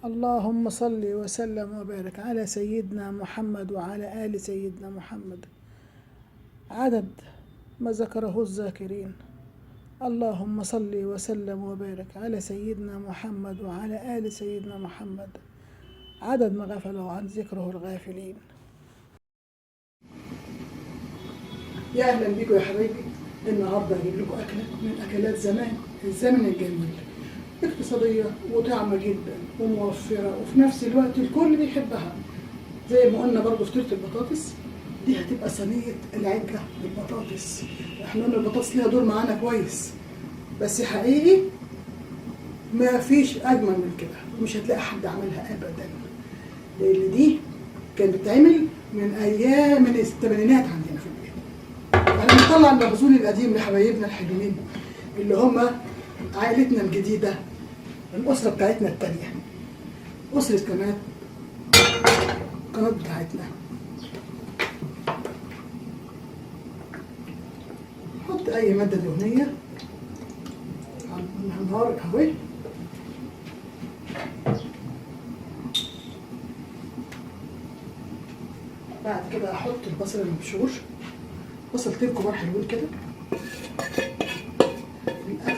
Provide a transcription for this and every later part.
اللهم صل وسلم وبارك على سيدنا محمد وعلى آل سيدنا محمد عدد ما ذكره الذاكرين. اللهم صل وسلم وبارك على سيدنا محمد وعلى آل سيدنا محمد عدد ما غفلوا عن ذكره الغافلين. يا أهلا بكم يا حبايبي. النهارده هجيب لكم أكلة من أكلات زمان، الزمن الجميل، اقتصادية وطعمة جدا وموفرة وفي نفس الوقت الكل بيحبها. زي ما قلنا برضه فطيرة البطاطس دي هتبقى صينية العجة بالبطاطس. احنا قلنا البطاطس ليها دور معانا كويس، بس حقيقي ما فيش أجمل من كده، مش هتلاقي حد عملها أبدا، لأن دي كانت بتتعمل من الثمانينات عندنا في البيت. احنا بنطلع المخزون القديم لحبايبنا الحلوين اللي هم عائلتنا الجديدة، الأسرة بتاعتنا التانية، أسرة القناة بتاعتنا. حط أي مادة دهنية على النار أهوي. بعد كده أحط البصل المبشور، بصلتين كبار حلوين كده.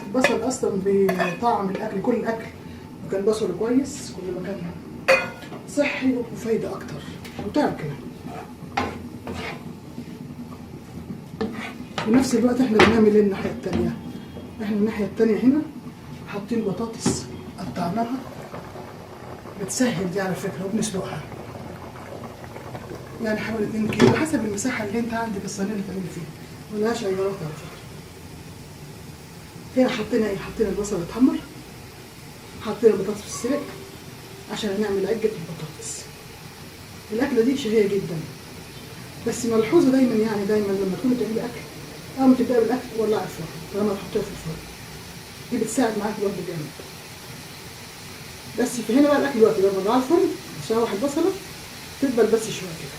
البصل أصلا بطعم الأكل، كل الأكل وكان بصل كويس كل ما كان صحي وفايدة أكتر وطعم كده. في نفس الوقت احنا بنعمل ايه الناحية التانية؟ احنا الناحية التانية هنا حاطين بطاطس قطعناها، بتسهل دي على فكرة، وبنسلقها يعني حوالي 2 كيلو حسب المساحة اللي انت عندك الصينية اللي تعملي فيها، ملهاش أي غلط على فكرة. هنا حطينا ايه؟ حطينا البصل يتحمر، حطينا البطاطس في السلق عشان نعمل عجة البطاطس. الأكلة دي شهية جدا، بس ملحوظة دايما دايما لما تكوني بتعملي أكل أول ما تبدأي بالأكل ولعي الفرن طالما تحطيها في الفرن، دي بتساعد معاكي برضه جامد. بس في هنا بقى الأكل دلوقتي لما بضيع الفرن أشوح البصلة تدبل بس شوية كده،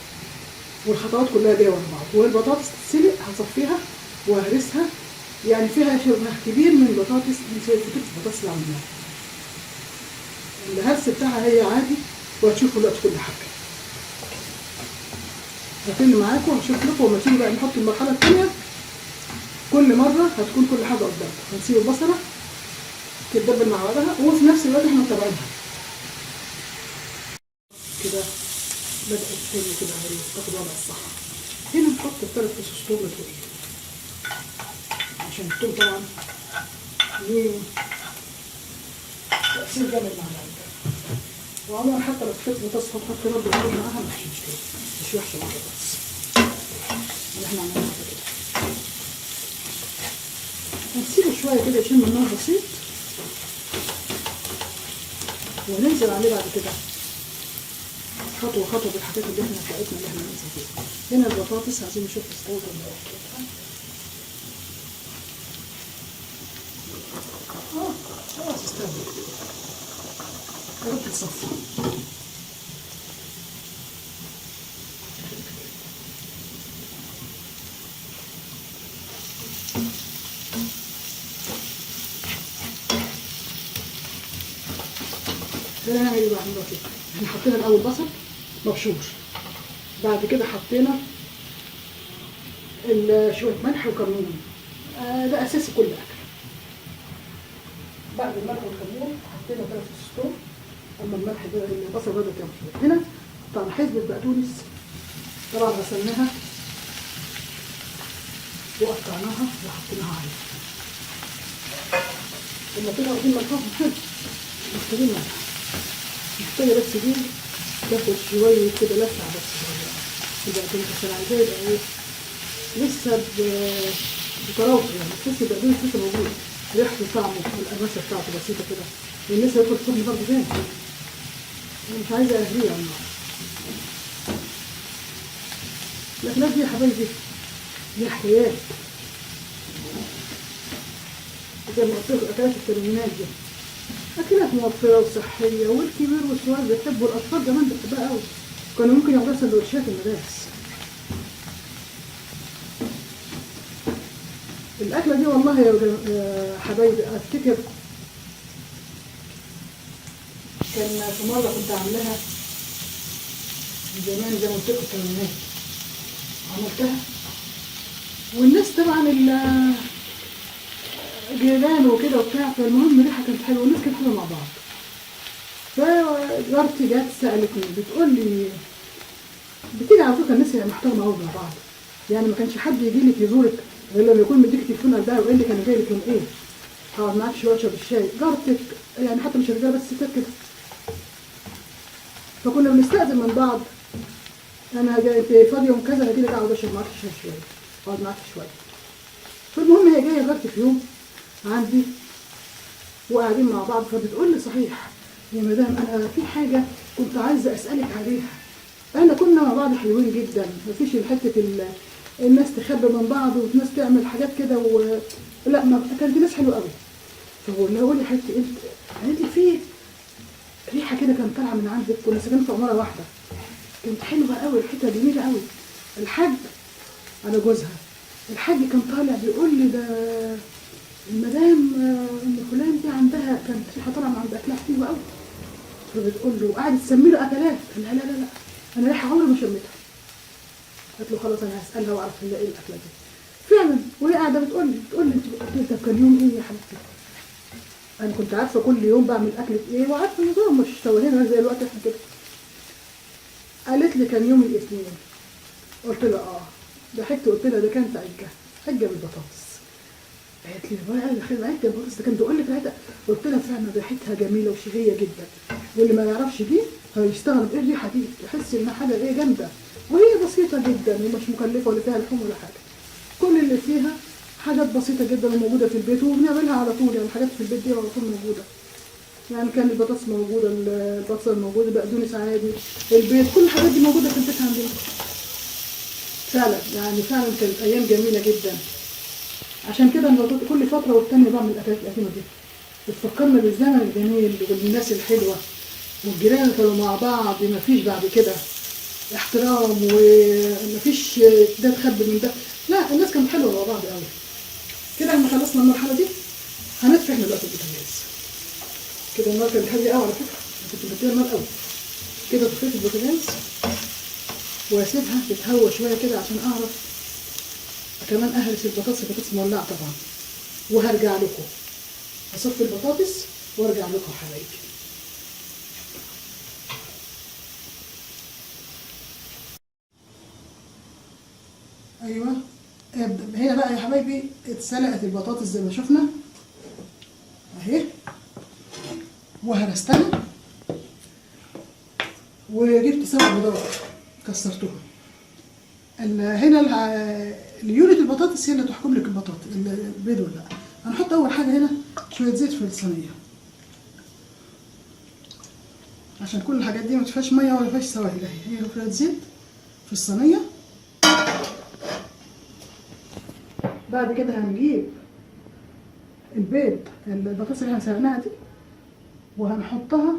والخطوات كلها جاية ورا بعض، والبطاطس تتسلق هصفيها وهرسها، يعني فيها شبه كبير من البطاطس من فكرة البطاطس اللي عملناها. الهرس بتاعها هي عادي، وهتشوفوا دلوقتي كل حاجة. هتم معاكم وهشوف لكم، وما تيجي بقى نحط المرحلة التانية كل مرة هتكون كل حاجة قدامكم. هنسيب البصلة تتدبل مع بعضها، وفي نفس الوقت احنا متابعينها كده بدأت تتم كده اهي تاخد وضع الصح. هنا نحط ال3 فصوص ثوم مفرومين عشان الثوم طبعا ليه تأثير جامد مع العجة، وعموما حتى لو فكرة بطاطس هتحط برضه الثوم معاها مفيش مشكلة، مش وحشة البطاطس اللي احنا عملناها كده. هنسيبه شوية كده يشم النار بسيط، وننزل عليه بعد كده خطوة خطوة بالحاجات اللي احنا بتاعتنا اللي احنا ننزل فيها. هنا البطاطس عايزين نشوف استوت ولا لا. خلاص استوت، يا رب تصفى. ده هنعمل ايه بقى دلوقتي؟ احنا حطينا الاول بصل مبشور، بعد كده حطينا شويه ملح وكمون، ده اساسي كل اكل. بعد الملح والكمون حطينا 3 فصوص ثوم، اما الملح ده البصل بدا ينفش. هنا طبعا حزمه بقدونس طبعا غسلناها وقطعناها وحطيناها عليها. لما كده واخدين ملحهم حلو، محتاجين ملح، محتاجه بس دي تاخد شويه كده لسعه بس صغيره البقدونس عشان عايزاه يبقى ايه لسه بطراوته، يعني تحس البقدونس لسه موجود، ريحته وطعمه والقرمشه بتاعته بسيطه كده، لان لسه ياكل الفرن برضه تاني. انا مش عايزه اهريه على النار. الاكلات دي يا حبايبي دي حكايات، زي ما قلت لكم اكلات الثمانينات دي اكلات موفره وصحيه، والكبير والصغير بيحبوا، الاطفال كمان بتحبها قوي، كانوا ممكن ياخدوها سندوتشات المدارس. الاكله دي والله يا حبايبي افتكر كان في مرة كنت عاملاها زمان زي ما قلت لكم الثمانينات، عملتها والناس طبعا الجيران وكده وبتاع، فالمهم الريحة كانت حلوة والناس كانت حلوة مع بعض. فجارتي جت سألتني بتقول لي بتيجي على فكرة الناس محترمة قوي مع بعض، يعني ما كانش حد يجي لك يزورك غير لما يكون مديك تليفون قدها ويقول لك انا جاي لك يوم ايه، اقعد معاك شويه اشرب الشاي. جارتك يعني حتى مش رجاله بس ستات كده، فكنا بنستأذن من بعض، انا جاي فاضيه يوم كذا هجي لك اقعد اشرب معاك الشاي شويه، اقعد معاك شويه. فالمهم هي جايه جارتي في يوم عندي وقاعدين مع بعض، فبتقول لي صحيح يا مدام انا في حاجه كنت عايزه اسالك عليها، احنا كنا مع بعض حلوين جدا، مفيش حته الناس تخبي من بعض والناس تعمل حاجات كده لا، ما كانت ناس حلوه قوي. فبقول لها قولي حبيبتي انت، قالت لي في ريحه كده كانت طالعه من عندك، كنا ساكنين في عماره واحده، كانت حلوه قوي، ريحتها جميله قوي. الحاج على جوزها، الحاج كان طالع بيقول لي ده المدام ام فلان دي عندها كانت ريحه طالعه من عند اكلها حلوه قوي. فبتقول له قعدت تسمي له اكلات، قال لها لا لا لا انا ريحه عمري ما شميتها. قالت له خلاص انا هسالها واعرف هي ايه الاكله دي. فعلا وهي قاعده بتقول لي انت قلت لي طب كان يوم ايه يا حبيبتي؟ انا كنت عارفه كل يوم بعمل اكله ايه وعارفه النظام، مش توهنا زي الوقت احنا كده. قالت لي كان يوم الاثنين. قلت لها ضحكت قلت لها ده كانت عجه بالبطاطس. قالت لي بقى عجه بالبطاطس ده كان بيقول لك ريحتها، قلت لها فعلا ريحتها جميله وشهيه جدا، واللي ما يعرفش دي هيستغرب ايه الريحه دي، يحس انها حاجه ايه جامده، وهي بسيطه جدا ومش مكلفه ولا فيها لحوم ولا حاجه، كل اللي فيها حاجات بسيطه جدا وموجوده في البيت وبنعملها على طول، يعني الحاجات في البيت دي على طول موجوده، يعني كان البطاطس موجوده، البصل موجود، البقدونس عادي، البيض، كل الحاجات دي موجوده في البيت عندنا. فعلا يعني فعلا كانت ايام جميله جدا. عشان كده انا كل فتره والتانيه بعمل الاكلات القديمه دي، بتفكرنا بالزمن الجميل والناس الحلوه والجيران اللي كانوا مع بعض، مفيش بعد كده احترام ومفيش ده تخبي من ده، لا الناس كانت حلوه مع بعض قوي. كده احنا خلصنا المرحله دي، هنطفي احنا دلوقتي البوتاجاز. كده النار كانت هاديه قوي على فكره، كنت بديها النار قوي. كده طفيت البوتاجاز واسيبها تتهوى شويه كده عشان اعرف كمان اهرس البطاطس مولعه طبعا، وهرجع لكم اصفي البطاطس وارجع لكم يا حبايبي. ايوه هنا بقى يا حبايبي اتسلقت البطاطس زي ما شفنا اهي، وهرستها وجبت 7 بيضات كسرتهم. هنا ليونة البطاطس هي اللي تحكم لك البيض ولا لا. هنحط اول حاجه هنا شويه زيت في الصينيه عشان كل الحاجات دي ما فيهاش ميه ولا فيهاش سوائل، هي شويه زيت في الصينيه. بعد كده هنجيب البيض، البطاطس اللي احنا سلقناها دي، وهنحطها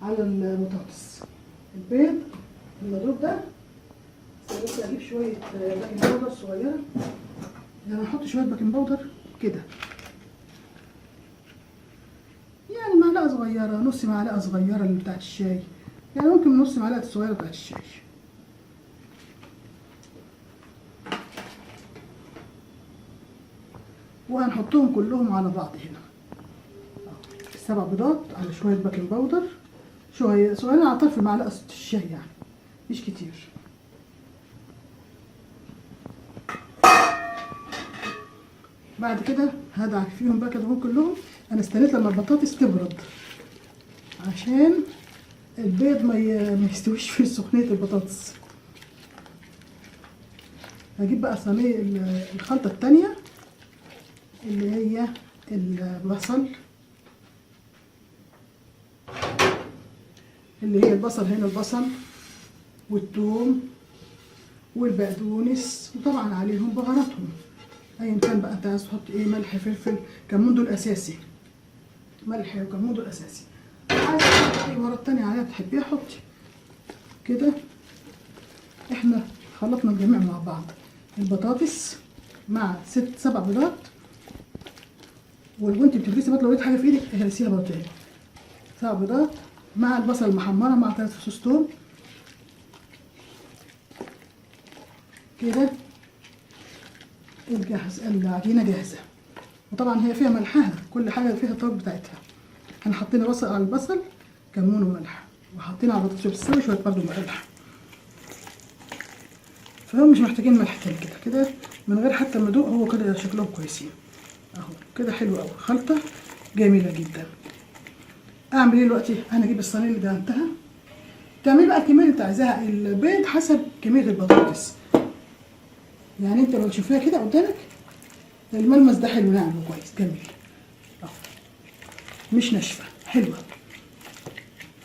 على البطاطس. البيض المضروب ده بس اجيب شويه باكنج باودر صغيره، يعني هحط شويه باكنج باودر كده، يعني معلقه صغيره، نص معلقه صغيره اللي بتاعت الشاي، يعني ممكن نص معلقه صغيره بتاعت الشاي. وهنحطهم كلهم على بعض هنا، 7 بيضات على شويه باكنج باودر، شويه صغيرين على طرف معلقه الشاي، يعني مش كتير. بعد كده هدعك فيهم بقى كده كلهم. انا استنيت لما البطاطس تبرد عشان البيض ما يستويش في سخونيه البطاطس. هجيب بقى صينيه الخلطه التانيه اللي هي البصل، اللي هي البصل، هنا البصل والثوم والبقدونس، وطبعا عليهم بهاراتهم ايا كان بقى انت عايز تحط ايه، ملح فلفل كمون دول اساسي، ملح وكمون دول اساسي، عايز تحط اي بهارات تانية عليها تحبيها حطي. كده احنا خلطنا الجميع مع بعض، البطاطس مع 7 بيضات، وانت بتهرسي بقى لو لقيت حاجه في ايدك اهرسيها برضه. 9 بيضات مع البصل المحمره مع 3 فصوص توم كده. العجينه جاهزه، وطبعا هي فيها ملحها، كل حاجه فيها الطبق بتاعتها. احنا حطينا بصل على البصل، كمون وملح، وحطينا على البطاطس بالسوي شويه برضه ملح، فهم مش محتاجين ملح تاني. كده من غير حتى ما ادوق هو كده شكلهم كويسين اهو كده، حلو قوي، خلطه جميله جدا. اعمل ايه دلوقتي؟ انا اجيب الصينيه اللي دهنتها، تعملي بقى الكميه اللي انت عايزاها، البيض حسب كميه البطاطس، يعني انت لو تشوفيها كده قدامك الملمس ده حلو ناعم وكويس جميل اهو، مش ناشفه، حلوه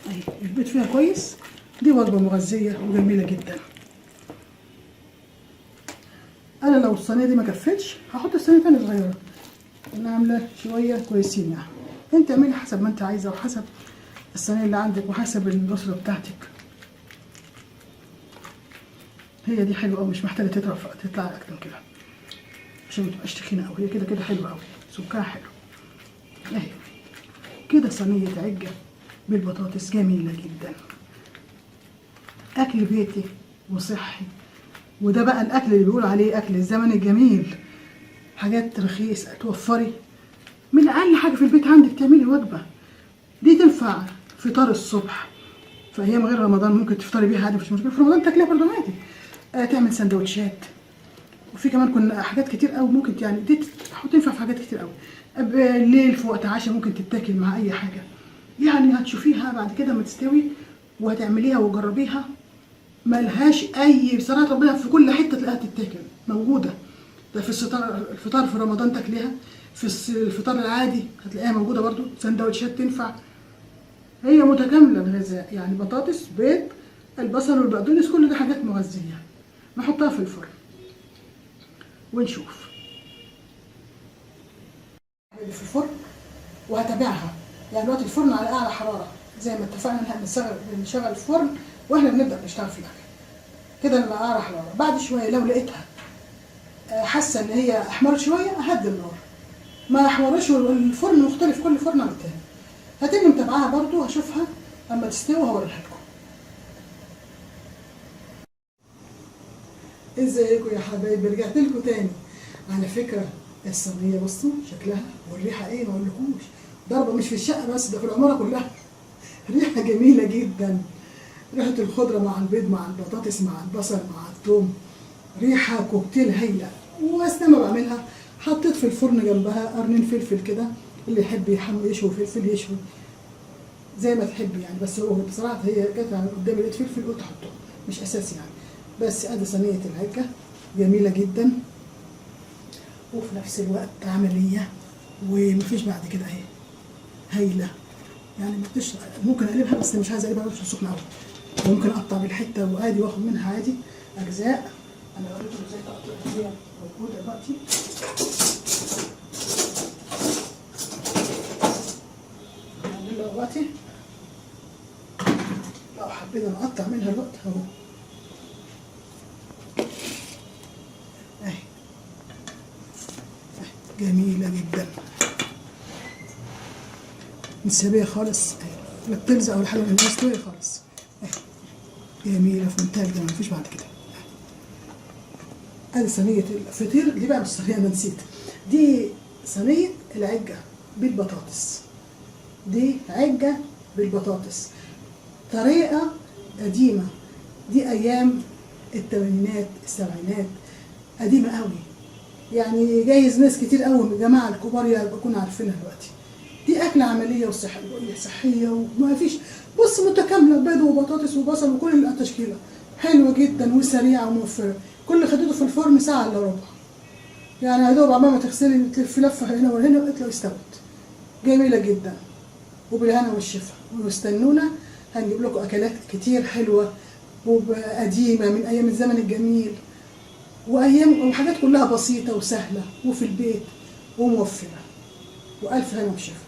اهي، البيض فيها كويس. دي وجبه مغذيه وجميله جدا. انا لو الصينيه دي ما كفتش هحط الصينيه تانية صغيره، انا عامله شويه كويسين يعني. انت اعملي حسب ما انت عايزه، وحسب الصينيه اللي عندك، وحسب الاسره بتاعتك. هي دي حلوه قوي، مش محتاجه تطلع اكتر من كده عشان ما تبقاش تخينه قوي. هي كده حلوه قوي، سمكها حلو اهي كده. صينيه عجه بالبطاطس جميله جدا، اكل بيتي وصحي. وده بقى الاكل اللي بيقولوا عليه اكل الزمن الجميل، حاجات رخيص توفري من اقل حاجه في البيت عندك تعملي وجبه. دي تنفع فطار الصبح في ايام غير رمضان، ممكن تفطري بيها عادي مفيش مشكله، في رمضان تاكليها برضه عادي. تعمل سندوتشات، وفي كمان كنا حاجات كتير قوي ممكن يعني دي تنفع في حاجات كتير قوي. بالليل في وقت عشاء ممكن تتاكل مع اي حاجه، يعني هتشوفيها بعد كده ما تستوي وهتعمليها وجربيها، ملهاش اي بصراحه ربنا، في كل حته تلاقيها تتاكل موجوده. ده في الفطار في رمضان تاكليها، في الفطار العادي هتلاقيها موجوده برضو، سندوتشات تنفع. هي متكامله الغذاء، يعني بطاطس، بيض، البصل والبقدونس، كل ده حاجات مغذيه. نحطها في الفرن ونشوف في الفرن، وهتابعها يعني دلوقتي الفرن على اعلى حراره زي ما اتفقنا ان احنا بنشغل الفرن واحنا بنبدا نشتغل في الاكل كده على اعلى حراره. بعد شويه لو لقيتها حاسه ان هي احمرت شويه اهدي النار، ما احمرش، الفرن مختلف كل فرن عن التاني. هتبقي متابعاها برضو، هشوفها اما تستوي هوريها لكم. ازيكم يا حبايبي، رجعت لكم تاني. على فكره الصينيه بصوا شكلها والريحه ايه ما اقولكوش، ضربه مش في الشقه بس، ده في العماره كلها. ريحه جميله جدا، ريحه الخضره مع البيض مع البطاطس مع البصل مع الثوم، ريحه كوكتيل هايله. واثناء ما بعملها حطيت في الفرن جنبها قرنين فلفل كده، اللي يحب يشوي فلفل يشوي زي ما تحبي يعني، بس هو بصراحه هي جت قدامي لقيت فلفل قلت احطه، مش اساسي يعني. بس ادي صينيه العجه جميله جدا، وفي نفس الوقت عمليه ومفيش بعد كده اهي، هايله يعني. ممكن اقلبها بس مش عايزه اقلبها عشان سخنه قوي، ممكن اقطع بالحته وعادي واخد منها عادي اجزاء. انا وريتكم ازاي تقطيع هي موجوده دلوقتي. هنعملها دلوقتي لو حبينا نقطع منها الوقت اهو اهي جميله جدا، مستويه خالص اهي، لا بتلزق ولا حاجه، مستويه خالص اهي، جميله في منتهى الجمال، مفيش بعد كده. ادي صينيه الفطير دي بقى، مش صينيه انا نسيت، دي صينيه العجه بالبطاطس، دي عجه بالبطاطس طريقه قديمه، دي ايام الثمانينات السبعينات، قديمه قوي يعني، جايز ناس كتير قوي من الجماعه الكبار يكونوا عارفينها دلوقتي. دي اكله عمليه وصحيه وما فيش، بص متكامله، بيض وبطاطس وبصل وكل التشكيله حلوه جدا وسريعه وموفره. كل اللي خدته في الفرن ساعه الا ربع يعني، يا دوب عمال ما تغسلي تلفي لفه هنا وهنا تلاقي استوت. جميله جدا وبالهنا والشفا، واستنونا هنجيب لكم اكلات كتير حلوه وقديمه من ايام الزمن الجميل، وايام وحاجات كلها بسيطه وسهله وفي البيت وموفره. والف هنا وشفا.